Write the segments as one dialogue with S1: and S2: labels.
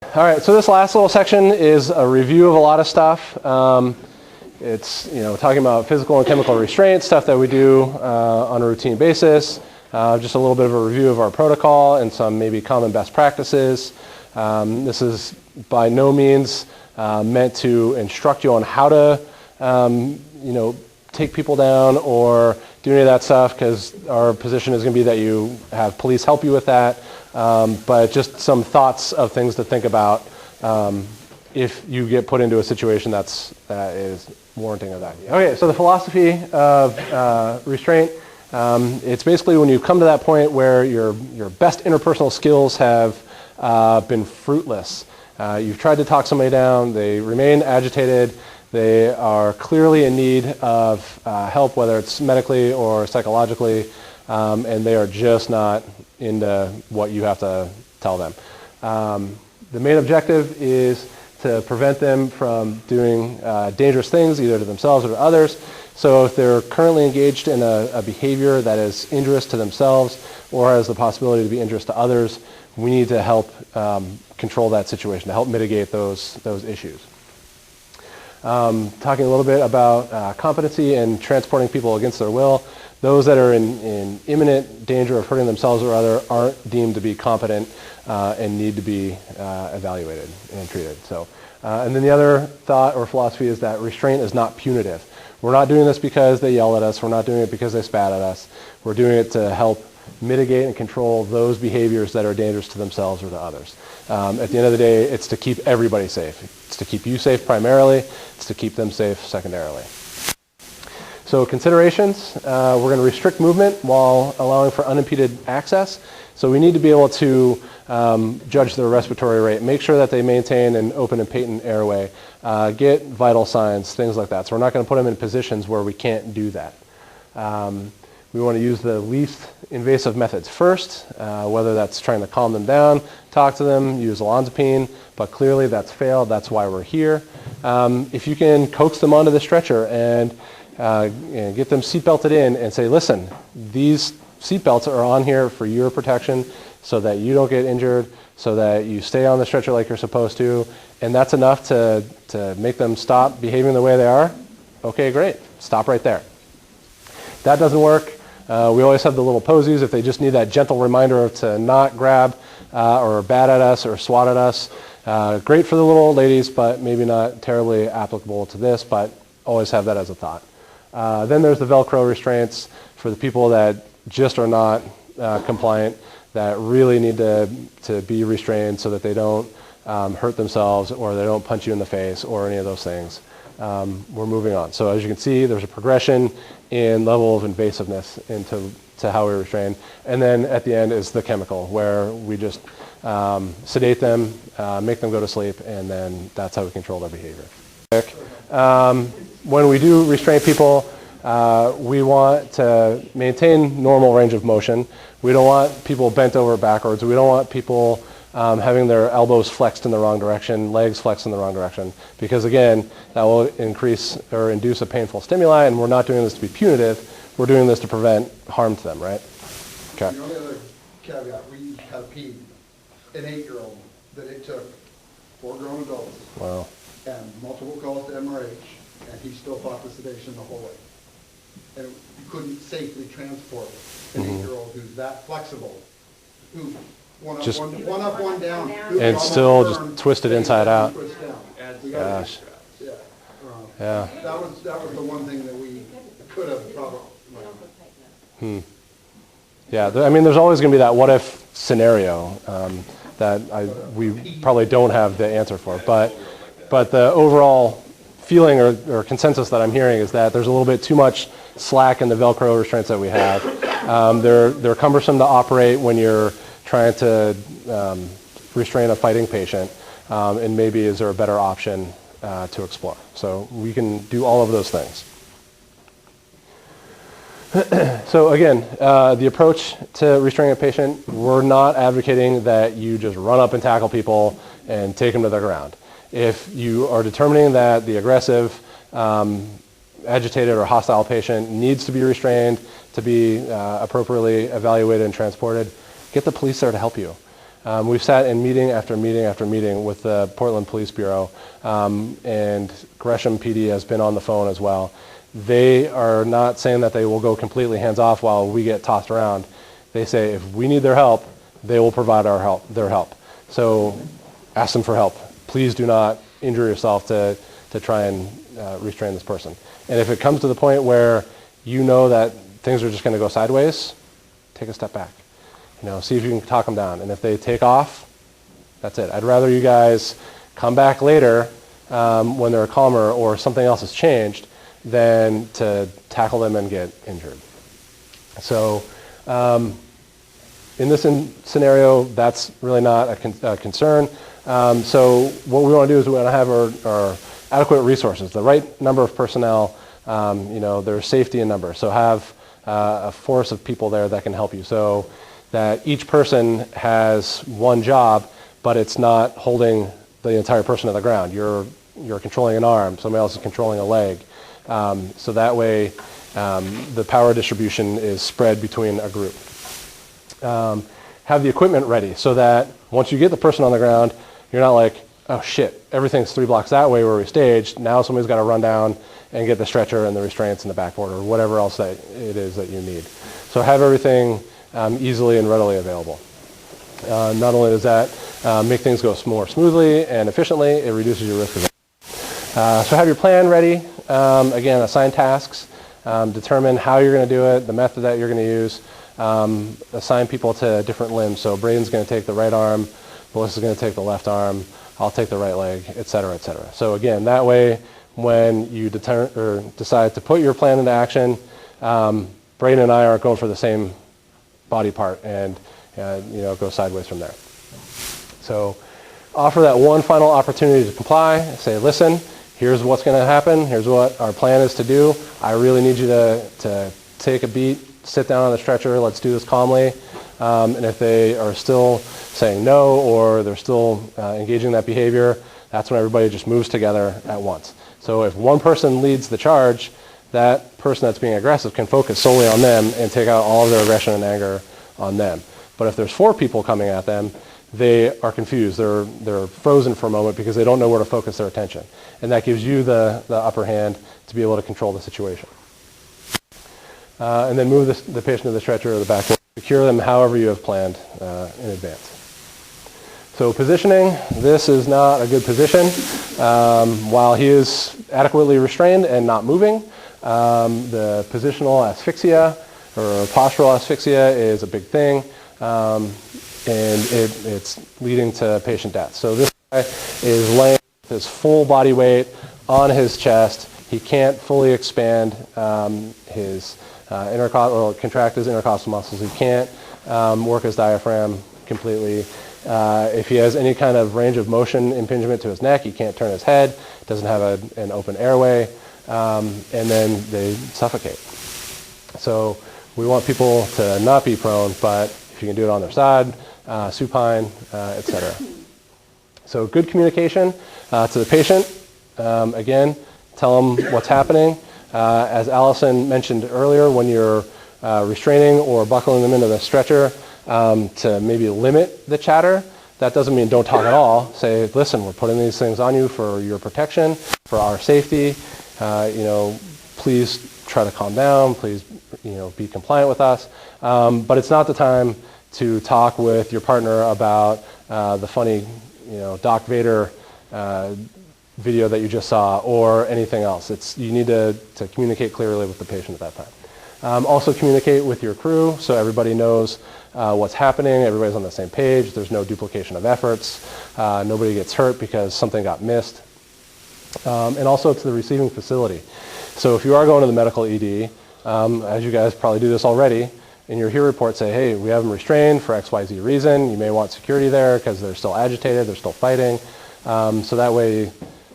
S1: All right, so this last little section is a review of a lot of stuff. It's talking about physical and chemical restraint, stuff that we do on a routine basis. Just a little bit of a review of our protocol and some maybe common best practices. This is by no means meant to instruct you on how to take people down or do any of that stuff, because our position is going to be that you have police help you with that. But just some thoughts of things to think about if you get put into a situation that is warranting of that. Okay, so the philosophy of restraint, it's basically when you come to that point where your best interpersonal skills have been fruitless. You've tried to talk somebody down, they remain agitated, they are clearly in need of help, whether it's medically or psychologically, and they are just not into what you have to tell them. The main objective is to prevent them from doing dangerous things, either to themselves or to others. So if they're currently engaged in a behavior that is injurious to themselves or has the possibility to be injurious to others, we need to help control that situation, to help mitigate those issues. Talking a little bit about competency and transporting people against their will. Those that are in imminent danger of hurting themselves or other aren't deemed to be competent and need to be evaluated and treated. So, and then the other thought or philosophy is that restraint is not punitive. We're not doing this because they yell at us. We're not doing it because they spat at us. We're doing it to help mitigate and control those behaviors that are dangerous to themselves or to others. At the end of the day, it's to keep everybody safe. It's to keep you safe primarily. It's to keep them safe secondarily. So considerations, we're going to restrict movement while allowing for unimpeded access. So we need to be able to judge their respiratory rate, make sure that they maintain an open and patent airway, get vital signs, things like that. So we're not going to put them in positions where we can't do that. We want to use the least invasive methods first, whether that's trying to calm them down, talk to them, use olanzapine, but clearly that's failed. That's why we're here. If you can coax them onto the stretcher and get them seatbelted in and say, listen, these seatbelts are on here for your protection so that you don't get injured, so that you stay on the stretcher like you're supposed to, and that's enough to make them stop behaving the way they are. Okay, great. Stop right there. That doesn't work. We always have the little posies if they just need that gentle reminder to not grab or bat at us or swat at us. Great for the little old ladies, but maybe not terribly applicable to this, but always have that as a thought. Then there's the Velcro restraints for the people that just are not compliant, that really need to be restrained so that they don't hurt themselves or they don't punch you in the face or any of those things. We're moving on. So as you can see, there's a progression in level of invasiveness into how we restrain. And then at the end is the chemical, where we just sedate them, make them go to sleep, and then that's how we control their behavior. When we do restrain people, we want to maintain normal range of motion. We don't want people bent over backwards. We don't want people having their elbows flexed in the wrong direction, legs flexed in the wrong direction, because again, that will increase or induce a painful stimuli, and we're not doing this to be punitive. We're doing this to prevent harm to them, right? Okay.
S2: The only other caveat, we have peed an 8-year-old that it took 4 grown adults
S1: Wow.
S2: and multiple calls to MRH, and he still fought the sedation the whole way. And you couldn't safely transport an 8-year-old who's that flexible, who one up, one down,
S1: and still just twisted inside out.
S2: Gosh. Yeah.
S1: Yeah.
S2: That was the one thing that we could have probably.
S1: Yeah, I mean, there's always going to be that what if scenario that we probably don't have the answer for. But the overall feeling or consensus that I'm hearing is that there's a little bit too much slack in the Velcro restraints that we have. They're cumbersome to operate when you're trying to restrain a fighting patient, and maybe is there a better option to explore. So we can do all of those things. So again, the approach to restraining a patient, we're not advocating that you just run up and tackle people and take them to the ground. If you are determining that the aggressive, agitated, or hostile patient needs to be restrained to be appropriately evaluated and transported, get the police there to help you. We've sat in meeting after meeting after meeting with the Portland Police Bureau, and Gresham PD has been on the phone as well. They are not saying that they will go completely hands-off while we get tossed around. They say if we need their help, they will provide their help. So ask them for help. Please do not injure yourself to try and restrain this person. And if it comes to the point where you know that things are just going to go sideways, take a step back. See if you can talk them down. And if they take off, that's it. I'd rather you guys come back later when they're calmer or something else has changed than to tackle them and get injured. So in this scenario, that's really not a concern. So what we want to do is we want to have our adequate resources, the right number of personnel, there's safety in numbers. So have a force of people there that can help you. So that each person has one job, but it's not holding the entire person to the ground. You're controlling an arm, somebody else is controlling a leg. So that way the power distribution is spread between a group. Have the equipment ready so that once you get the person on the ground, you're not like, oh shit, everything's 3 blocks that way where we staged. Now somebody's got to run down and get the stretcher and the restraints and the backboard or whatever else that it is that you need. So have everything easily and readily available. Not only does that make things go more smoothly and efficiently, it reduces your risk of it. So have your plan ready. Again, assign tasks, determine how you're going to do it, the method that you're going to use, assign people to different limbs. So Braden's going to take the right arm, Melissa's going to take the left arm, I'll take the right leg, et cetera, et cetera. So again, that way, when you decide to put your plan into action, Braden and I aren't going for the same body part and go sideways from there. So offer that one final opportunity to comply. Say, listen, here's what's going to happen. Here's what our plan is to do. I really need you to take a beat, sit down on the stretcher. Let's do this calmly. And if they are still saying no or they're still engaging in that behavior, that's when everybody just moves together at once. So if one person leads the charge, that person that's being aggressive can focus solely on them and take out all of their aggression and anger on them. But if there's 4 people coming at them, they are confused. They're frozen for a moment because they don't know where to focus their attention. And that gives you the upper hand to be able to control the situation. And then move the patient to the stretcher or the backboard. Secure them however you have planned in advance. So positioning, this is not a good position. While he is adequately restrained and not moving, the positional asphyxia or postural asphyxia is a big thing, and it's leading to patient death. So this guy is laying with his full body weight on his chest. He can't fully expand his contract his intercostal muscles. He can't work his diaphragm completely. If he has any kind of range of motion impingement to his neck, he can't turn his head, doesn't have an open airway, and then they suffocate. So we want people to not be prone, but if you can do it on their side, supine, etc. So good communication to the patient. Again, tell them what's happening. As Allison mentioned earlier, when you're restraining or buckling them into the stretcher, to maybe limit the chatter. That doesn't mean don't talk at all. Say, listen, we're putting these things on you for your protection, for our safety. Please try to calm down. Please, be compliant with us. But it's not the time to talk with your partner about the funny, Doc Vader video that you just saw or anything else. You need to communicate clearly with the patient at that time. Also communicate with your crew so everybody knows what's happening, everybody's on the same page, there's no duplication of efforts, nobody gets hurt because something got missed. And also to the receiving facility. So if you are going to the medical ED, as you guys probably do this already, in your HERE report say, hey, we have them restrained for XYZ reason, you may want security there because they're still agitated, they're still fighting. So that way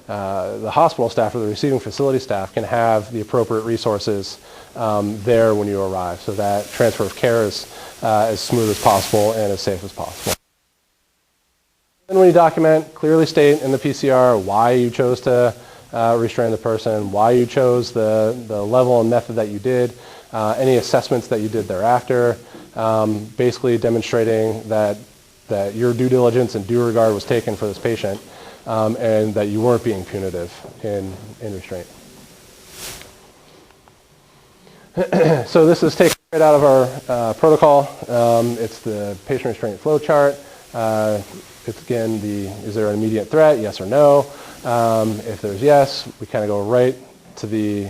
S1: the hospital staff or the receiving facility staff can have the appropriate resources there when you arrive so that transfer of care is as smooth as possible and as safe as possible. And when you document, clearly state in the PCR why you chose to restrain the person, why you chose the level and method that you did, any assessments that you did thereafter, basically demonstrating that that your due diligence and due regard was taken for this patient, and that you weren't being punitive in restraint. So this is taken right out of our protocol. It's the patient restraint flow chart. It's again is there an immediate threat, yes or no? If there's yes, we kind of go right to the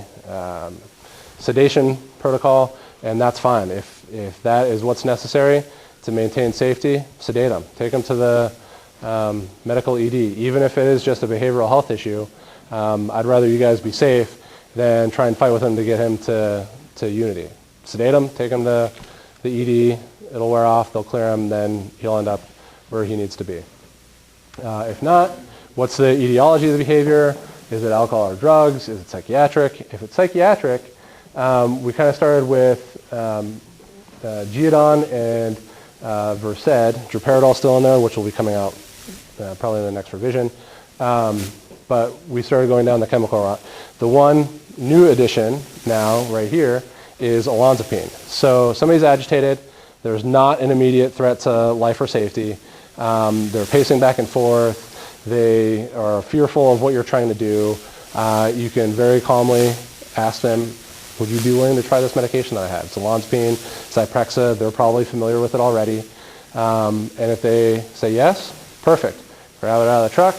S1: sedation protocol, and that's fine. If that is what's necessary to maintain safety, sedate them. Take them to the medical ED. Even if it is just a behavioral health issue, I'd rather you guys be safe than try and fight with him to get him to Unity. Sedate him, take him to the ED, it'll wear off, they'll clear him, then he'll end up where he needs to be. If not, what's the etiology of the behavior? Is it alcohol or drugs? Is it psychiatric? If it's psychiatric, we kind of started with Geodon and Versed, droperidol still in there, which will be coming out probably in the next revision. But we started going down the chemical route. The one new addition now, right here, is olanzapine. So somebody's agitated. There's not an immediate threat to life or safety. They're pacing back and forth. They are fearful of what you're trying to do. You can very calmly ask them, would you be willing to try this medication that I have? It's olanzapine, Zyprexa. They're probably familiar with it already. And if they say yes, perfect. Grab it out of the truck,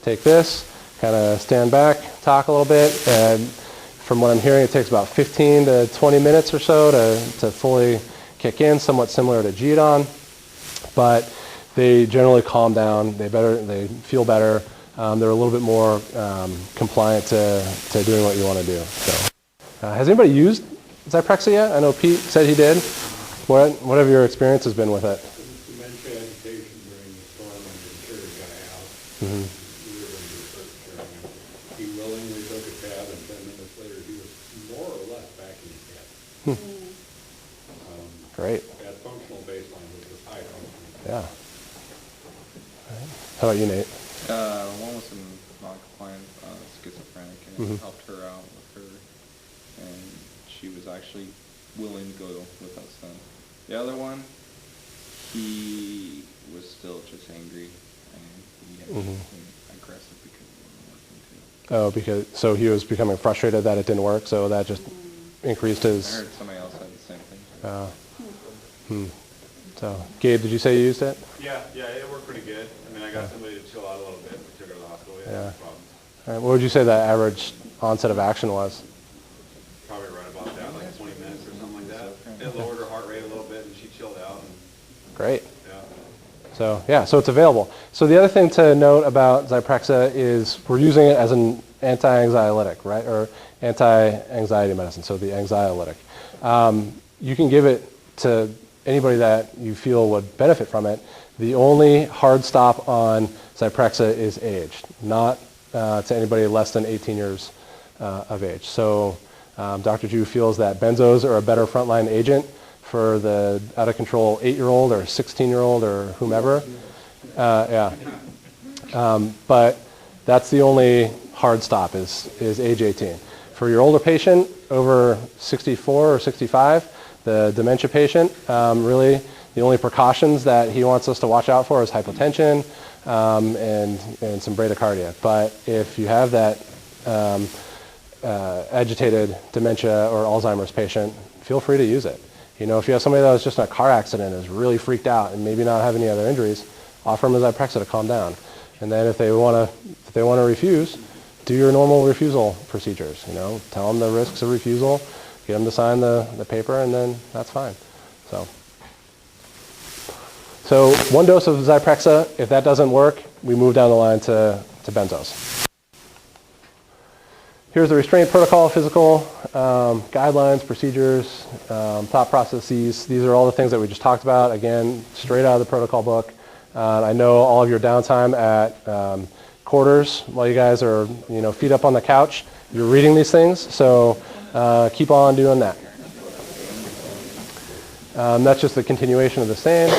S1: take this, kind of stand back, talk a little bit, and from what I'm hearing, it takes about 15 to 20 minutes or so to fully kick in, somewhat similar to Geodon, but they generally calm down, they feel better, they're a little bit more compliant to doing what you want to do. So, has anybody used Zyprexa yet? I know Pete said he did. What have your experiences been with it?
S3: Dementia agitation during the storm and the interior guy out.
S1: Mm-hmm.
S3: We were in research sharing him. He willingly took a tab, and 10 minutes later he was more or less back in his bed.
S1: Great.
S3: That functional baseline was high functioning.
S1: Yeah. Right. How about you, Nate?
S4: One was some non-compliant schizophrenic, and it helped her out with her, and she was actually willing to go with us then. The other one, he was still just angry, and he had been aggressive because it wasn't working too.
S1: Oh, so he was becoming frustrated that it didn't work, so that just increased his...
S4: I heard somebody else had the same thing.
S1: So, Gabe, did you say you used it?
S5: Yeah, it worked pretty good. I mean, I got somebody to chill out a little bit. We took her to the hospital. We had no problems.
S1: All right, what would you say the average onset of action was?
S5: Probably right about that, like 20 minutes or something like that. It lowered her heart rate a little bit, and she chilled out. And,
S1: Great.
S5: yeah.
S1: So it's available. So the other thing to note about Zyprexa is we're using it as an anti-anxiolytic, right, or anti-anxiety medicine, so the anxiolytic. You can give it to anybody that you feel would benefit from it. The only hard stop on Zyprexa is age, not to anybody less than 18 years of age. So Dr. Ju feels that benzos are a better frontline agent for the out-of-control 8-year-old or 16-year-old or whomever. But that's the only hard stop is age 18. For your older patient, over 64 or 65, the dementia patient, really the only precautions that he wants us to watch out for is hypotension and some bradycardia. But if you have that agitated dementia or Alzheimer's patient, feel free to use it. You know, if you have somebody that was just in a car accident and is really freaked out and maybe not have any other injuries, offer them a Zyprexa to calm down. And then if they want to refuse, do your normal refusal procedures. You know, tell them the risks of refusal, get them to sign the paper, and then that's fine. So 1 dose of Zyprexa. If that doesn't work, we move down the line to benzos. Here's the restraint protocol, physical guidelines, procedures, thought processes. These are all the things that we just talked about. Again, straight out of the protocol book. I know all of your downtime at quarters while you guys are, feet up on the couch. You're reading these things, so keep on doing that. That's just the continuation of the same.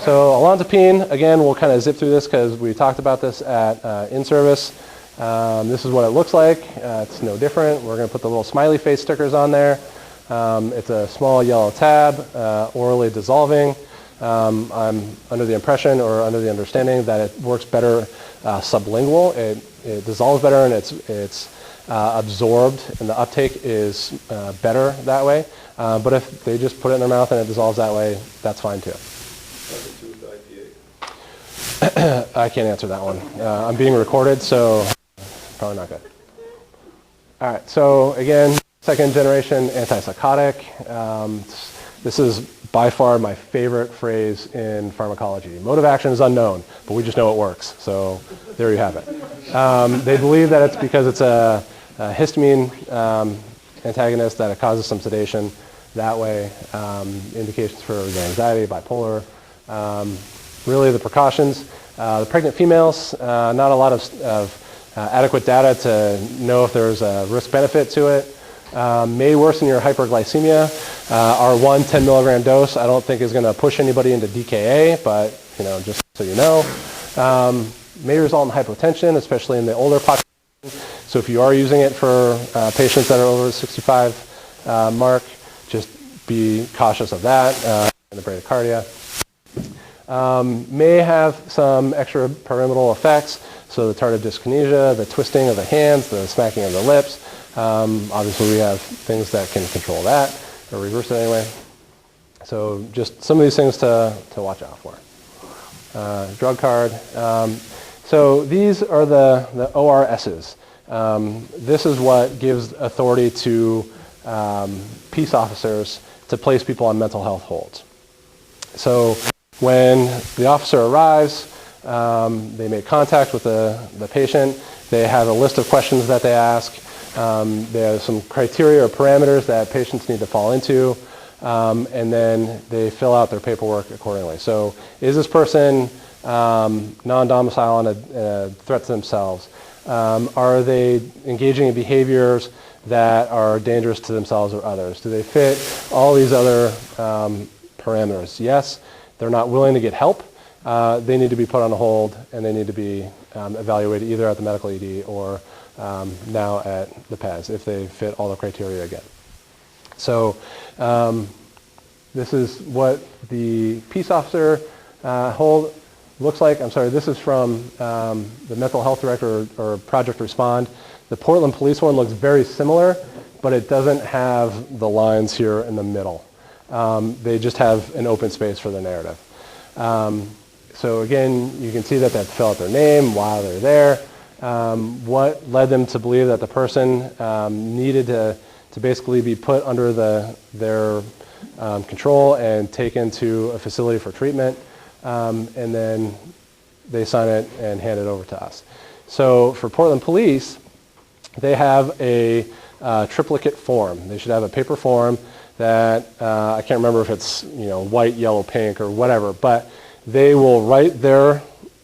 S1: So olanzapine, again, we'll kind of zip through this because we talked about this at in-service. This is what it looks like. It's no different. We're going to put the little smiley face stickers on there. It's a small yellow tab, orally dissolving. I'm under the impression or under the understanding that it works better sublingual. It dissolves better and it's absorbed, and the uptake is better that way. But if they just put it in their mouth and it dissolves that way, that's fine too. I can't answer that one. I'm being recorded, so probably not good. All right, so again, second generation antipsychotic. This is by far my favorite phrase in pharmacology. Mode of action is unknown, but we just know it works. So there you have it. They believe that it's because it's a histamine antagonist, that it causes some sedation that way. Indications for anxiety, bipolar. Really the precautions. The pregnant females, not a lot of adequate data to know if there's a risk-benefit to it. May worsen your hyperglycemia. Our 10 milligram dose I don't think is going to push anybody into DKA, but just so you know. May result in hypotension, especially in the older population. So if you are using it for patients that are over the 65 mark, just be cautious of that in the bradycardia. May have some extrapyramidal effects, so the tardive dyskinesia, the twisting of the hands, the smacking of the lips. Obviously, we have things that can control that, or reverse it anyway. So just some of these things to watch out for. Drug card. So these are the ORSs. This is what gives authority to peace officers to place people on mental health holds. So when the officer arrives, they make contact with the patient. They have a list of questions that they ask. There are some criteria or parameters that patients need to fall into, and then they fill out their paperwork accordingly. So is this person non-domicile and a threat to themselves? Are they engaging in behaviors that are dangerous to themselves or others? Do they fit all these other parameters? Yes. They're not willing to get help. They need to be put on a hold, and they need to be evaluated either at the medical ED or now at the PES if they fit all the criteria again. So this is what the peace officer hold looks like. I'm sorry, this is from the mental health director or Project Respond. The Portland police one looks very similar, but it doesn't have the lines here in the middle. They just have an open space for the narrative. So again, you can see that they fill out their name, why they're there, what led them to believe that the person needed to basically be put under their control and taken to a facility for treatment, and then they sign it and hand it over to us. So for Portland Police, they have a triplicate form. They should have a paper form that I can't remember if it's white, yellow, pink, or whatever, but they will write their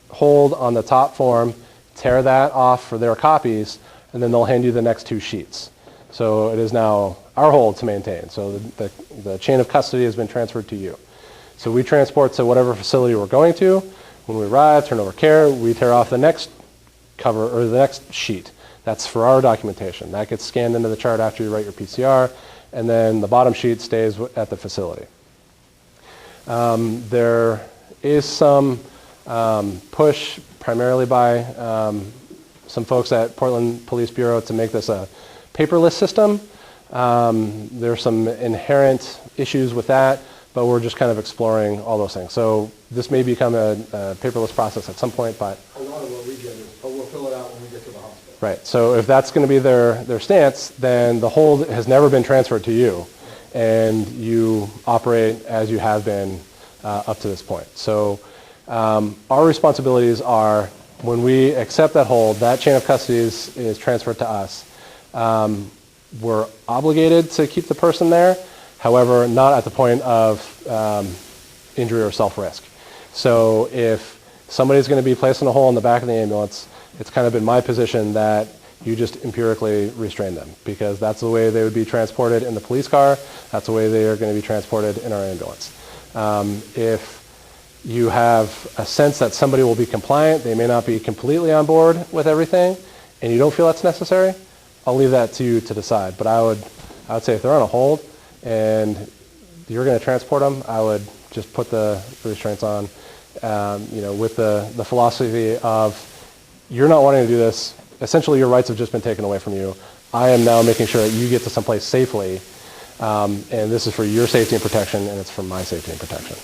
S1: hold on the top form, tear that off for their copies, and then they'll hand you the next two sheets. So it is now our hold to maintain. So the chain of custody has been transferred to you. So we transport to whatever facility we're going to. When we arrive, turn over care, we tear off the next cover or the next sheet. That's for our documentation. That gets scanned into the chart after you write your PCR, and then the bottom sheet stays at the facility. There is some push, primarily by some folks at Portland Police Bureau, to make this a paperless system. There's some inherent issues with that, but we're just kind of exploring all those things. So this may become a paperless process at some point, but...
S2: A lot of what we get is, oh, we'll fill it out when we get to the hospital.
S1: Right, so if that's going to be their stance, then the hold has never been transferred to you, and you operate as you have been up to this point. So our responsibilities are, when we accept that hold, that chain of custody is transferred to us. We're obligated to keep the person there, however, not at the point of injury or self-risk. So if somebody's going to be placed in a hole in the back of the ambulance, it's kind of been my position that you just empirically restrain them, because that's the way they would be transported in the police car. That's the way they are going to be transported in our ambulance. If you have a sense that somebody will be compliant, they may not be completely on board with everything, and you don't feel that's necessary, I'll leave that to you to decide. But I would say if they're on a hold and you're going to transport them, I would just put the restraints on, with the philosophy of you're not wanting to do this. Essentially, your rights have just been taken away from you. I am now making sure that you get to someplace safely, and this is for your safety and protection, and it's for my safety and protection.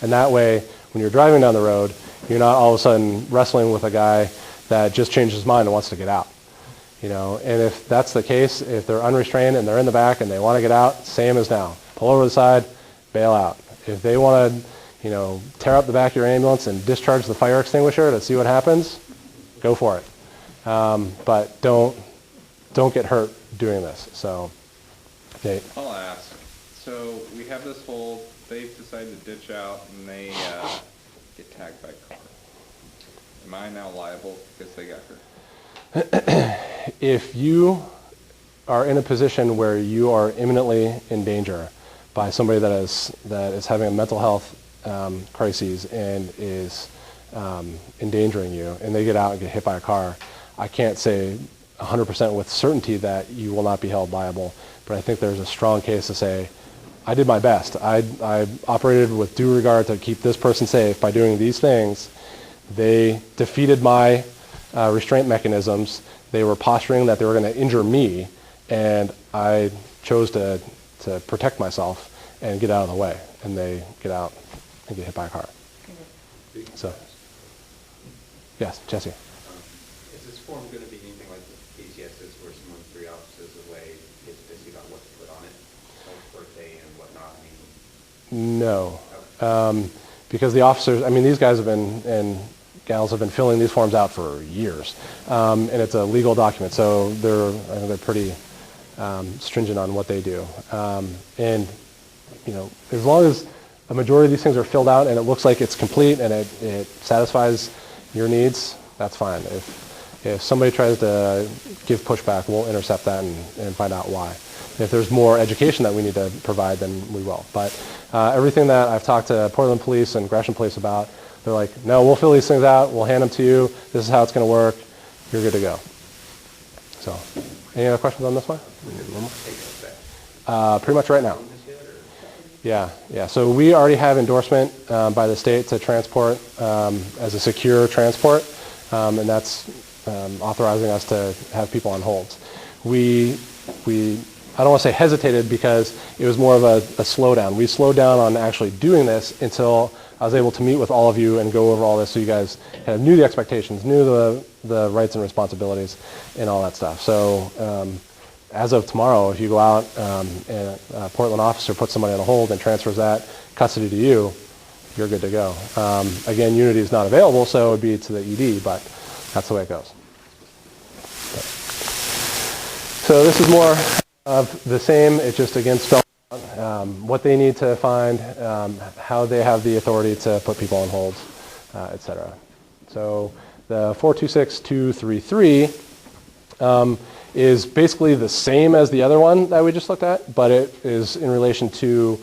S1: And that way, when you're driving down the road, you're not all of a sudden wrestling with a guy that just changed his mind and wants to get out. And if that's the case, if they're unrestrained and they're in the back and they want to get out, same as now. Pull over to the side, bail out. If they want to, tear up the back of your ambulance and discharge the fire extinguisher to see what happens, go for it. But don't get hurt doing this. So, Nate.
S4: I'll ask. So we have this hold. They've decided to ditch out, and they get tagged by a car. Am I now liable because they got hurt?
S1: If you are in a position where you are imminently in danger by somebody that is having a mental health crisis and is endangering you, and they get out and get hit by a car, I can't say 100% with certainty that you will not be held liable, but I think there's a strong case to say, I did my best. I operated with due regard to keep this person safe by doing these things. They defeated my restraint mechanisms. They were posturing that they were going to injure me, and I chose to protect myself and get out of the way. And they get out and get hit by a car. So, yes, Jesse.
S6: Is this form going to be anything like the PCSs where someone 3 offices away gets busy about what to put on it, like birthday and whatnot?
S1: No. Because the officers, these guys have been, and gals have been filling these forms out for years. And it's a legal document, so they're pretty stringent on what they do. And, as long as a majority of these things are filled out and it looks like it's complete and it satisfies your needs, that's fine. If somebody tries to give pushback, we'll intercept that and find out why. If there's more education that we need to provide, then we will. But everything that I've talked to Portland Police and Gresham Police about, they're like, no, we'll fill these things out, we'll hand them to you, this is how it's going to work, you're good to go. So, any other questions on this one? Pretty much right now. Yeah. So we already have endorsement by the state to transport as a secure transport, and that's authorizing us to have people on holds. We I don't want to say hesitated because it was more of a slowdown. We slowed down on actually doing this until I was able to meet with all of you and go over all this so you guys kind of knew the expectations, knew the rights and responsibilities and all that stuff. So as of tomorrow, if you go out and a Portland officer puts somebody on a hold and transfers that custody to you, you're good to go. Again, Unity is not available, so it would be to the ED, but that's the way it goes. So this is more of the same. It's just, again, spelled out what they need to find, how they have the authority to put people on hold, etc. So the 426233 is basically the same as the other one that we just looked at, but it is in relation to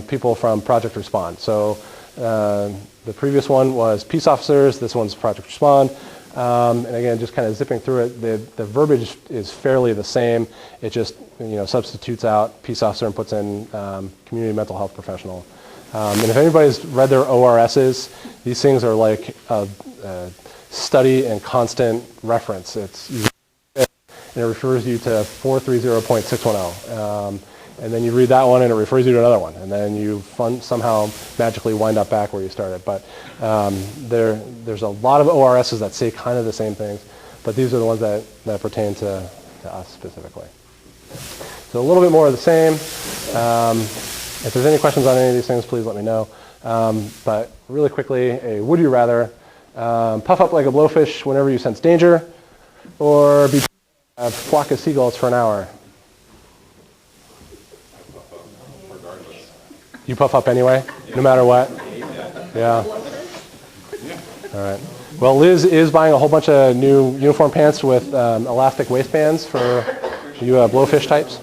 S1: people from Project Respond. So the previous one was peace officers, this one's Project Respond. And again, just kind of zipping through it, the verbiage is fairly the same. It just substitutes out peace officer and puts in community mental health professional. And if anybody's read their ORSs, these things are like a study and constant reference. And it refers you to 430.610. And then you read that one and it refers you to another one. And then you somehow magically wind up back where you started. But there's a lot of ORSs that say kind of the same things, but these are the ones that pertain to us specifically. So a little bit more of the same. If there's any questions on any of these things, please let me know. But really quickly, a would you rather puff up like a blowfish whenever you sense danger, or be a flock of seagulls for an hour? You puff up anyway, no matter what? Yeah. All right. Well, Liz is buying a whole bunch of new uniform pants with elastic waistbands for you blowfish types.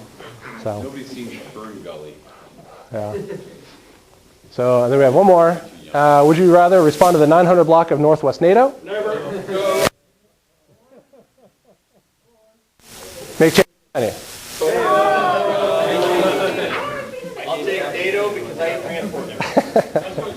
S1: So.
S3: Nobody's seen Fern Gully.
S1: Yeah. So then we have one more. Would you rather respond to the 900 block of Northwest NATO?
S3: Never.
S1: Make change any.
S6: I'll take NATO because I can transport them.
S3: That's what